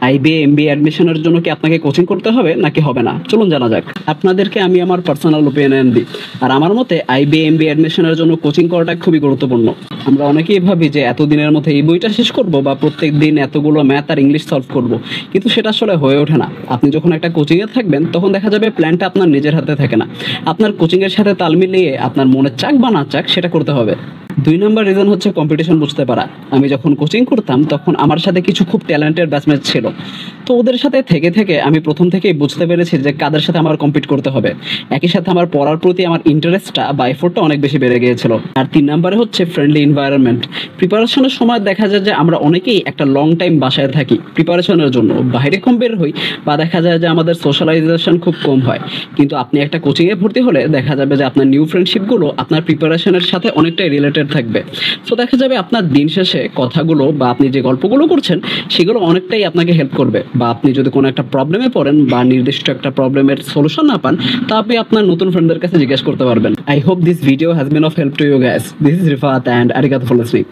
IBA MBA অ্যাডমিশনের জন্য কি আপনাকে কোচিং করতে হবে নাকি হবে না, চলুন জানা যাক। আপনাদেরকে আমি আমার পার্সোনাল ওপিনিয়ন দিই। আর আমার মতে আইবিএ এমবিএ অ্যাডমিশনের জন্য কোচিং করাটা খুবই গুরুত্বপূর্ণ। আমরা অনেকেই ভাবি যে এত দিনের মধ্যে এই বইটা শেষ করব বা প্রত্যেক দিন এতগুলো ম্যাথ আর ইংলিশ সলভ করব, কিন্তু সেটা আসলে হয়ে ওঠে না। আপনি যখন একটা কোচিংয়ে থাকবেন তখন দেখা যাবে প্ল্যানটা আপনার নিজের হাতে থাকে না, আপনার কোচিংয়ের সাথে তাল মিলিয়ে আপনার মনে চাক বা না চাক সেটা করতে হবে। 2 নম্বর রিজন হচ্ছে কম্পিটিশন বুঝতে পারা। আমি যখন কোচিং করতাম তখন আমার সাথে কিছু খুব ট্যালেন্টেড ব্যাচমেট ছিল। তো ওদের সাথে থেকে থেকে আমি প্রথম থেকেই বুঝতে পেরেছি যে কাদের সাথে আমার কম্পিট করতে হবে। একই সাথে আমার পড়ার প্রতি আমার ইন্টারেস্টটা বা এফোর্টটা অনেক বেশি বেড়ে গিয়েছিল। আর 3 নম্বরে হচ্ছে ফ্রেন্ডলি এনভায়রনমেন্ট। প্রিপারেশনের সময় দেখা যায় যে আমরা অনেকেই একটা লং টাইম বাসায় থাকি প্রিপারেশনের জন্য, বাইরে কম বের হই বা দেখা যায় যে আমাদের সোশ্যালাইজেশন খুব কম হয়। কিন্তু আপনি একটা কোচিংয়ে ভর্তি হলে দেখা যাবে যে আপনার নিউ ফ্রেন্ডশিপগুলো আপনার প্রিপারেশনের সাথে অনেকটাই রিলেটেড থাকবে। তো দেখা যাবে আপনার দিন শেষে কথাগুলো বা আপনি যে গল্পগুলো করছেন সেগুলো অনেকটাই আপনাকে হেল্প করবে। বা আপনি যদি কোনো একটা প্রবলেমে পড়েন বা নির্দিষ্ট একটা প্রবলেমের সলিউশন না পান, তা আপনি আপনার নতুন ফ্রেন্ডদের কাছে জিজ্ঞেস করতে পারবেন। I hope this video has been of help to you guys. This is Rifat and আরিগাতো ফর লিসনিং।